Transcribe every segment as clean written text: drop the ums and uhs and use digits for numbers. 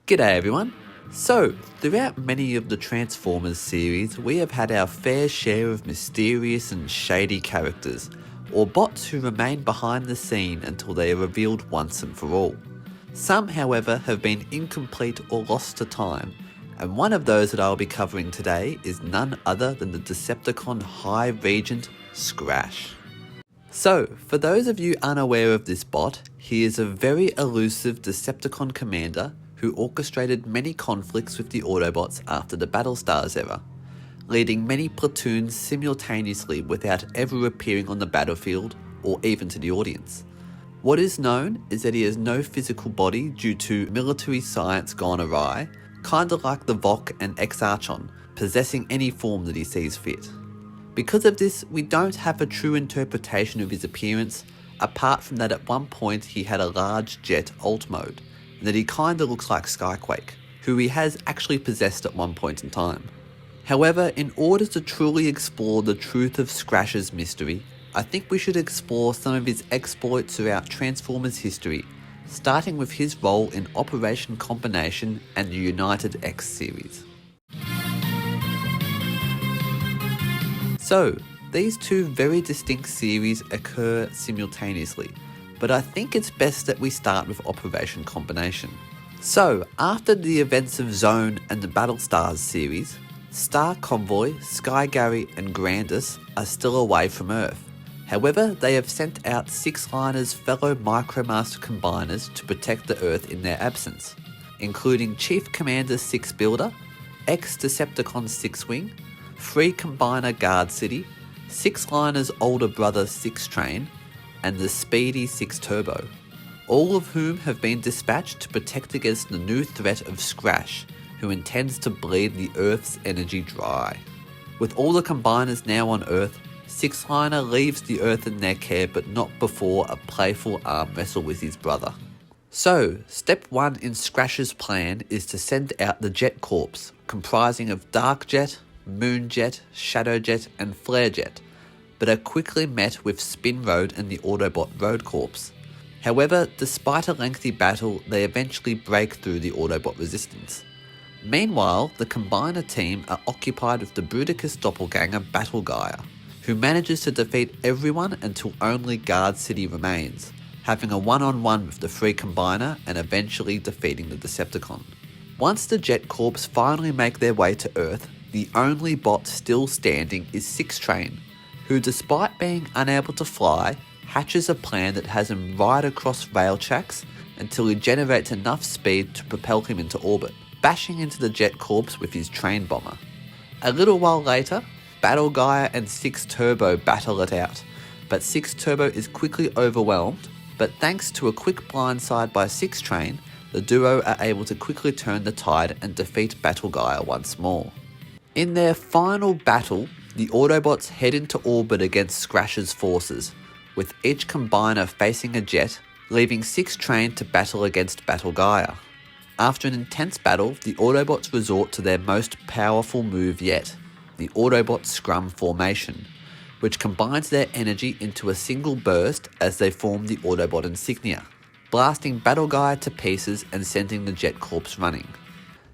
G'day everyone. So, throughout many of the Transformers series, we have had our fair share of mysterious and shady characters, or bots who remain behind the scene until they are revealed once and for all. Some, however, have been incomplete or lost to time, and one of those that I'll be covering today is none other than the Decepticon High Reagant Scrash. So, for those of you unaware of this bot, he is a very elusive Decepticon commander who orchestrated many conflicts with the Autobots after the Battlestars era, leading many platoons simultaneously without ever appearing on the battlefield or even to the audience. What is known is that he has no physical body due to military science gone awry, kinda like the Vok and Ex-Archon, possessing any form that he sees fit. Because of this, we don't have a true interpretation of his appearance, apart from that at one point he had a large jet alt mode, and that he kinda looks like Skyquake, who he has actually possessed at one point in time. However, in order to truly explore the truth of Scrash's mystery, I think we should explore some of his exploits throughout Transformers history, starting with his role in Operation Combination and the United X series. So, these two very distinct series occur simultaneously, but I think it's best that we start with Operation Combination. So, after the events of Zone and the Battlestars series, Star Convoy, Sky Gary and Grandus are still away from Earth. However, they have sent out Six-Liner's fellow Micromaster Combiners to protect the Earth in their absence, including Chief Commander Six Builder, ex-Decepticon Six Wing, Free Combiner Guard City, Six-Liner's older brother Six Train, and the speedy Six Turbo, all of whom have been dispatched to protect against the new threat of Scrash, who intends to bleed the Earth's energy dry. With all the Combiners now on Earth, Six-Liner leaves the Earth in their care, but not before a playful arm wrestle with his brother. So, step 1 in Scrash's plan is to send out the Jet Corps, comprising of Dark Jet, Moon Jet, Shadow Jet and Flare Jet, but are quickly met with Spin Road and the Autobot Road Corps. However, despite a lengthy battle, they eventually break through the Autobot resistance. Meanwhile, the Combiner team are occupied with the Bruticus doppelganger Battle Gaia, who manages to defeat everyone until only Guard City remains, having a one-on-one with the Free Combiner and eventually defeating the Decepticon. Once the Jet Corps finally make their way to Earth, the only bot still standing is Six Train, who despite being unable to fly, hatches a plan that has him ride across rail tracks until he generates enough speed to propel him into orbit, bashing into the Jet Corps with his train bomber. A little while later, Battle Gaia and Six Turbo battle it out, but Six Turbo is quickly overwhelmed, but thanks to a quick blindside by Six Train, the duo are able to quickly turn the tide and defeat Battle Gaia once more. In their final battle, the Autobots head into orbit against Scrash's forces, with each Combiner facing a jet, leaving Six Train to battle against Battle Gaia. After an intense battle, the Autobots resort to their most powerful move yet, the Autobot Scrum Formation, which combines their energy into a single burst as they form the Autobot insignia, blasting Battle Gaia to pieces and sending the Jet Corps running.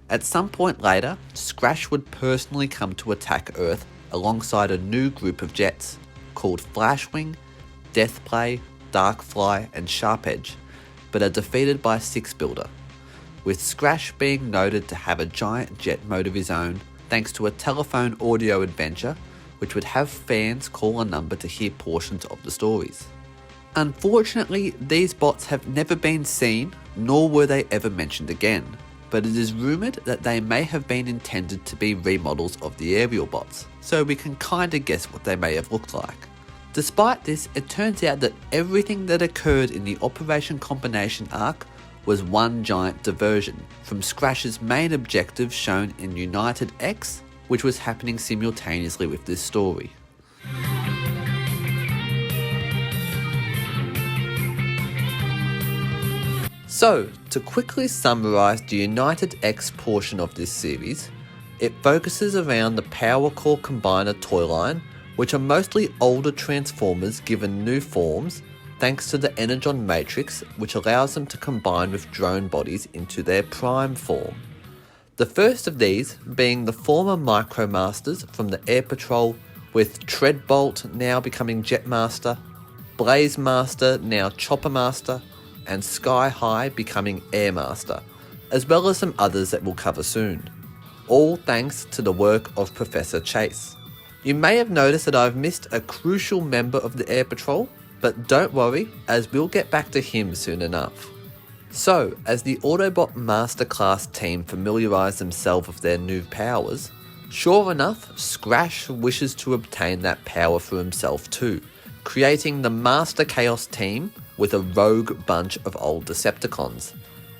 At some point later, Scrash would personally come to attack Earth alongside a new group of jets, called Flashwing, Deathplay, Darkfly and Sharpedge, but are defeated by Six Builder, with Scrash being noted to have a giant jet mode of his own thanks to a telephone audio adventure which would have fans call a number to hear portions of the stories. Unfortunately, these bots have never been seen, nor were they ever mentioned again, but it is rumoured that they may have been intended to be remodels of the aerial bots, so we can kinda guess what they may have looked like. Despite this, it turns out that everything that occurred in the Operation Combination arc was one giant diversion from Scrash's main objective shown in United X, which was happening simultaneously with this story. So, to quickly summarise the United X portion of this series, it focuses around the Power Core Combiner toy line, which are mostly older Transformers given new forms, thanks to the Energon matrix, which allows them to combine with drone bodies into their prime form. The first of these being the former Micromasters from the Air Patrol, with Treadbolt now becoming Jetmaster, Blazemaster now Choppermaster, and Sky High becoming Airmaster, as well as some others that we'll cover soon. All thanks to the work of Professor Chase. You may have noticed that I've missed a crucial member of the Air Patrol, but don't worry, as we'll get back to him soon enough. So, as the Autobot Masterclass team familiarise themselves with their new powers, sure enough, Scrash wishes to obtain that power for himself too, creating the Master Chaos team with a rogue bunch of old Decepticons.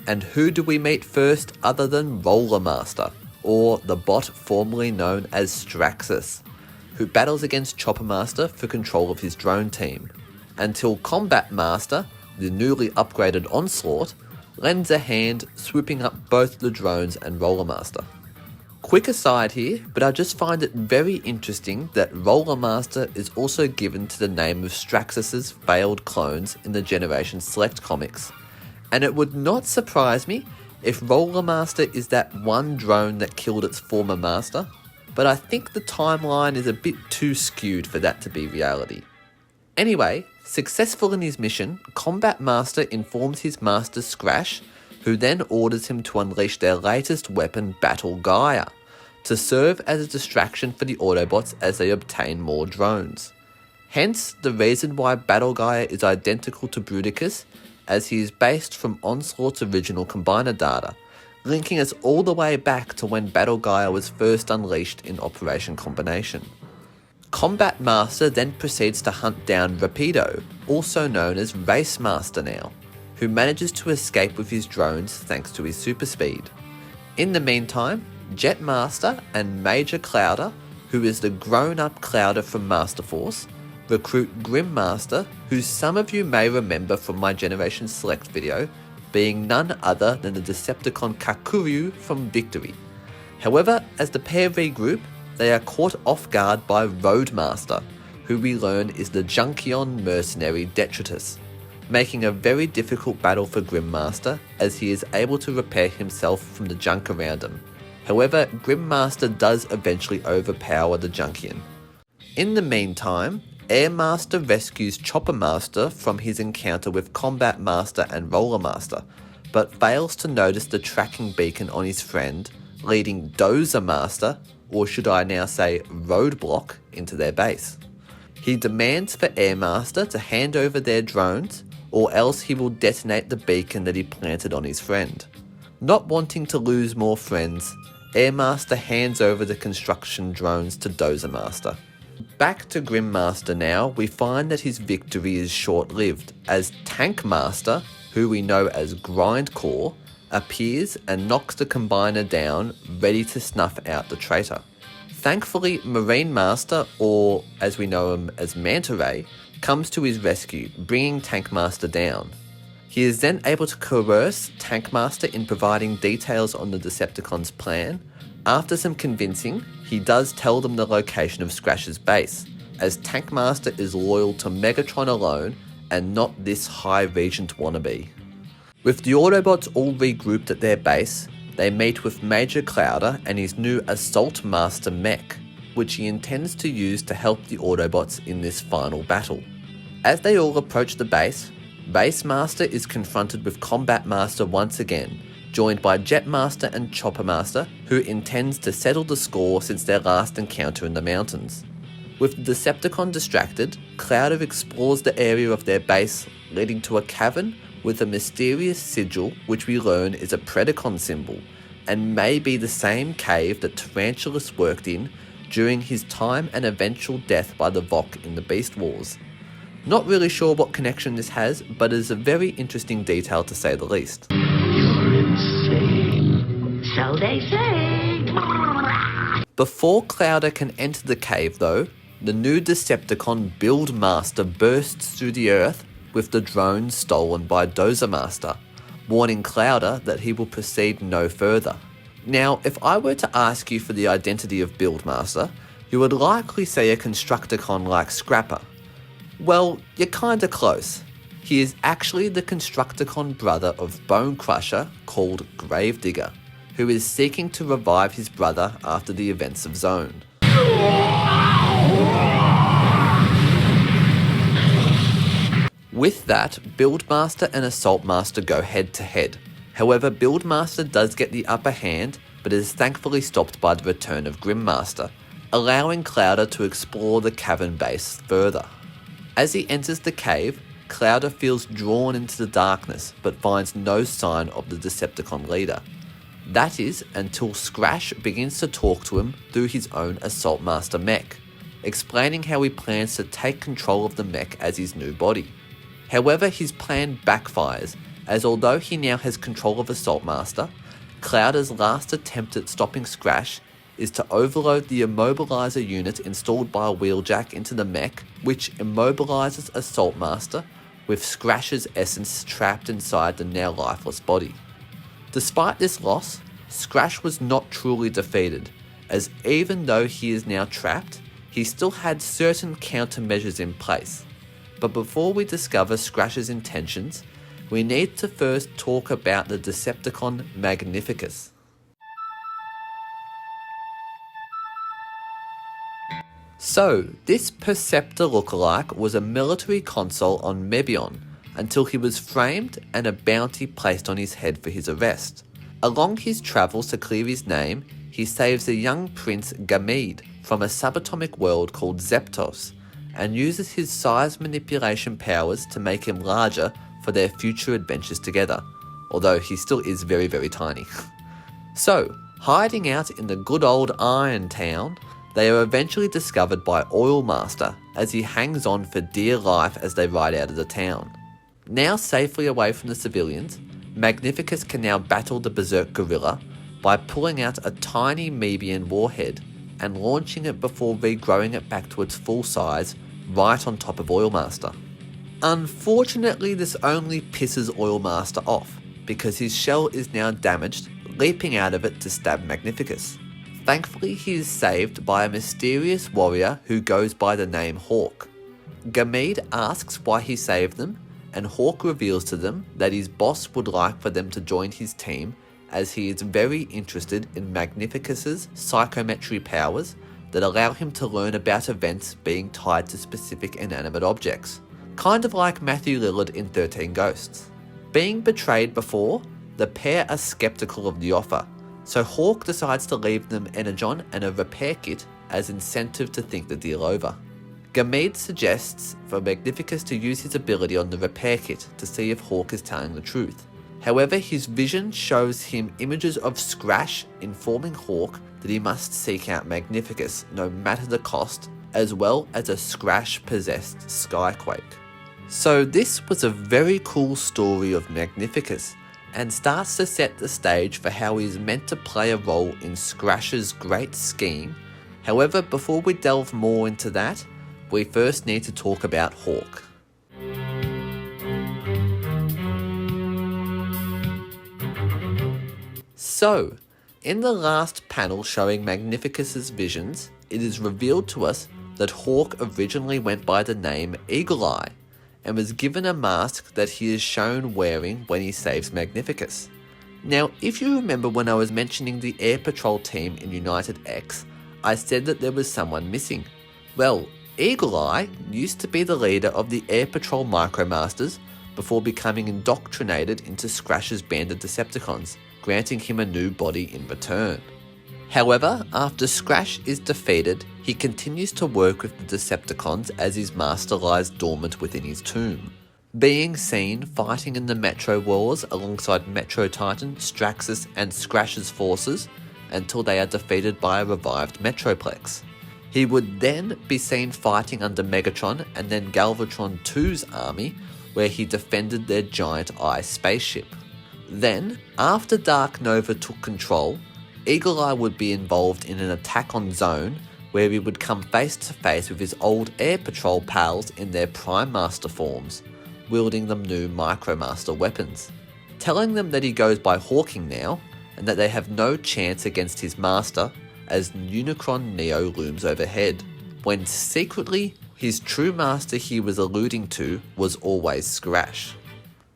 And who do we meet first other than Roller Master, or the bot formerly known as Straxus, who battles against Chopper Master for control of his drone team, until Combat Master, the newly upgraded Onslaught, lends a hand swooping up both the drones and Roller Master. Quick aside here, but I just find it very interesting that Roller Master is also given to the name of Straxus's failed clones in the Generation Select comics, and it would not surprise me if Roller Master is that one drone that killed its former master, but I think the timeline is a bit too skewed for that to be reality. Anyway, successful in his mission, Combat Master informs his master Scrash, who then orders him to unleash their latest weapon, Battle Gaia, to serve as a distraction for the Autobots as they obtain more drones. Hence, the reason why Battle Gaia is identical to Bruticus, as he is based from Onslaught's original combiner data, linking us all the way back to when Battle Gaia was first unleashed in Operation Combination. Combat Master then proceeds to hunt down Rapido, also known as Race Master now, who manages to escape with his drones thanks to his super speed. In the meantime, Jetmaster and Major Clouder, who is the grown-up Clouder from Master Force, recruit Grim Master, who some of you may remember from my Generation Select video, being none other than the Decepticon Kakuryu from Victory. However, as the pair regroup, they are caught off guard by Roadmaster, who we learn is the Junkion mercenary Detritus, making a very difficult battle for Grim Master as he is able to repair himself from the junk around him. However, Grim Master does eventually overpower the Junkion. In the meantime, Air Master rescues Chopper Master from his encounter with Combat Master and Roller Master, but fails to notice the tracking beacon on his friend, leading Dozer Master, or should I now say Roadblock, into their base. He demands for Air Master to hand over their drones, or else he will detonate the beacon that he planted on his friend. Not wanting to lose more friends, Air Master hands over the construction drones to Dozer Master. Back to Grim Master now, we find that his victory is short-lived, as Tank Master, who we know as Grindcore, appears and knocks the combiner down, ready to snuff out the traitor. Thankfully, Marine Master, or as we know him as Manta Ray, comes to his rescue, bringing Tank Master down. He is then able to coerce Tank Master in providing details on the Decepticons' plan. After some convincing, he does tell them the location of Scrash's base, as Tank Master is loyal to Megatron alone and not this High Reagant wannabe. With the Autobots all regrouped at their base, they meet with Major Clouder and his new Assault Master mech, which he intends to use to help the Autobots in this final battle. As they all approach the base, Race Master is confronted with Combat Master once again, joined by Jetmaster and Chopper Master, who intends to settle the score since their last encounter in the mountains. With the Decepticon distracted, Clouder explores the area of their base, leading to a cavern with a mysterious sigil which we learn is a Predacon symbol, and may be the same cave that Tarantulas worked in during his time and eventual death by the Vok in the Beast Wars. Not really sure what connection this has, but is a very interesting detail to say the least. You're insane. So they say. Before Clouder can enter the cave though, the new Decepticon Build Master bursts through the earth with the drone stolen by Dozer Master, warning Clouder that he will proceed no further. Now, if I were to ask you for the identity of Build Master, you would likely say a Constructicon like Scrapper. Well, you're kinda close. He is actually the Constructicon brother of Bone Crusher called Gravedigger, who is seeking to revive his brother after the events of Zone. With that, Buildmaster and Assault Master go head to head. However, Buildmaster does get the upper hand, but is thankfully stopped by the return of Grimmaster, allowing Clouder to explore the cavern base further. As he enters the cave, Clouder feels drawn into the darkness, but finds no sign of the Decepticon leader. That is until Scrash begins to talk to him through his own Assault Master mech, explaining how he plans to take control of the mech as his new body. However, his plan backfires, as although he now has control of Assault Master, Clouder's last attempt at stopping Scrash is to overload the immobilizer unit installed by Wheeljack into the mech, which immobilizes Assault Master, with Scrash's essence trapped inside the now lifeless body. Despite this loss, Scrash was not truly defeated, as even though he is now trapped, he still had certain countermeasures in place. But before we discover Scrash's intentions, we need to first talk about the Decepticon Magnificus. So, this Perceptor lookalike was a military consul on Mebion until he was framed and a bounty placed on his head for his arrest. Along his travels to clear his name, he saves a young prince Gamede from a subatomic world called Zeptos, and uses his size manipulation powers to make him larger for their future adventures together, although he still is very, very tiny. So, hiding out in the good old Iron Town, they are eventually discovered by Oilmaster as he hangs on for dear life as they ride out of the town. Now safely away from the civilians, Magnificus can now battle the Berserk Gorilla by pulling out a tiny Mebian warhead and launching it before regrowing it back to its full size right on top of Oilmaster. Unfortunately, this only pisses Oilmaster off, because his shell is now damaged, leaping out of it to stab Magnificus. Thankfully, he is saved by a mysterious warrior who goes by the name Hawk. Gamede asks why he saved them, and Hawk reveals to them that his boss would like for them to join his team, as he is very interested in Magnificus's psychometry powers that allow him to learn about events being tied to specific inanimate objects, kind of like Matthew Lillard in 13 Ghosts. Being betrayed before, the pair are skeptical of the offer, so Hawk decides to leave them Energon and a repair kit as incentive to think the deal over. Gamede suggests for Magnificus to use his ability on the repair kit to see if Hawk is telling the truth. However, his vision shows him images of Scrash informing Hawk that he must seek out Magnificus no matter the cost, as well as a Scrash-possessed Skyquake. So this was a very cool story of Magnificus, and starts to set the stage for how he is meant to play a role in Scrash's great scheme. However, before we delve more into that, we first need to talk about Hawk. So, in the last panel showing Magnificus's visions, it is revealed to us that Hawk originally went by the name Eagle Eye, and was given a mask that he is shown wearing when he saves Magnificus. Now, if you remember when I was mentioning the Air Patrol team in United X, I said that there was someone missing. Well, Eagle Eye used to be the leader of the Air Patrol Micromasters before becoming indoctrinated into Scrash's band of Decepticons, granting him a new body in return. However, after Scrash is defeated, he continues to work with the Decepticons as his master lies dormant within his tomb, being seen fighting in the Metrowars alongside Metro Titan, Straxus and Scrash's forces until they are defeated by a revived Metroplex. He would then be seen fighting under Megatron and then Galvatron 2's army, where he defended their giant eye spaceship. Then, after Dark Nova took control, Eagle Eye would be involved in an attack on Zone, where he would come face to face with his old Air Patrol pals in their Prime Master forms, wielding them new Micromaster weapons, telling them that he goes by Hawking now, and that they have no chance against his master as Unicron Neo looms overhead, when secretly His true master he was alluding to was always Scrash.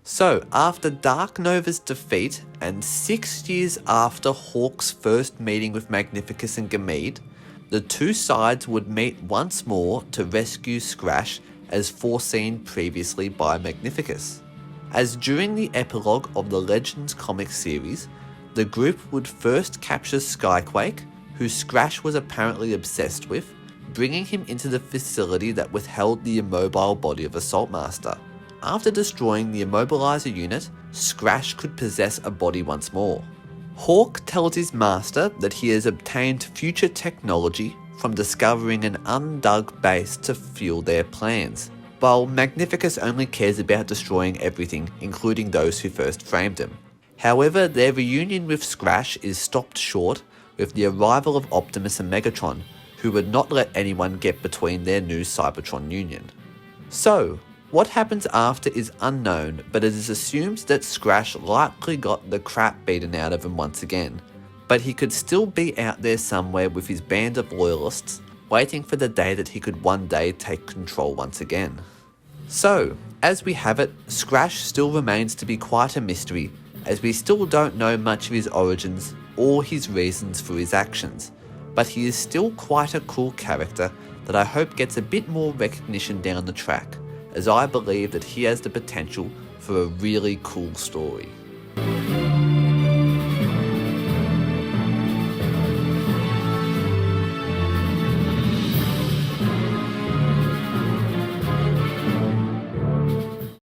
So, after Dark Nova's defeat, and 6 years after Hawk's first meeting with Magnificus and Gamede, the two sides would meet once more to rescue Scrash as foreseen previously by Magnificus. As during the epilogue of the Legends comic series, the group would first capture Skyquake, who Scrash was apparently obsessed with, bringing him into the facility that withheld the immobile body of Assault Master. After destroying the immobilizer unit, Scrash could possess a body once more. Hawk tells his master that he has obtained future technology from discovering an undug base to fuel their plans, while Magnificus only cares about destroying everything, including those who first framed him. However, their reunion with Scrash is stopped short with the arrival of Optimus and Megatron, who would not let anyone get between their new Cybertron union. So, what happens after is unknown, but it is assumed that Scrash likely got the crap beaten out of him once again, but he could still be out there somewhere with his band of loyalists, waiting for the day that he could one day take control once again. So, as we have it, Scrash still remains to be quite a mystery, as we still don't know much of his origins or his reasons for his actions, but he is still quite a cool character that I hope gets a bit more recognition down the track, as I believe that he has the potential for a really cool story.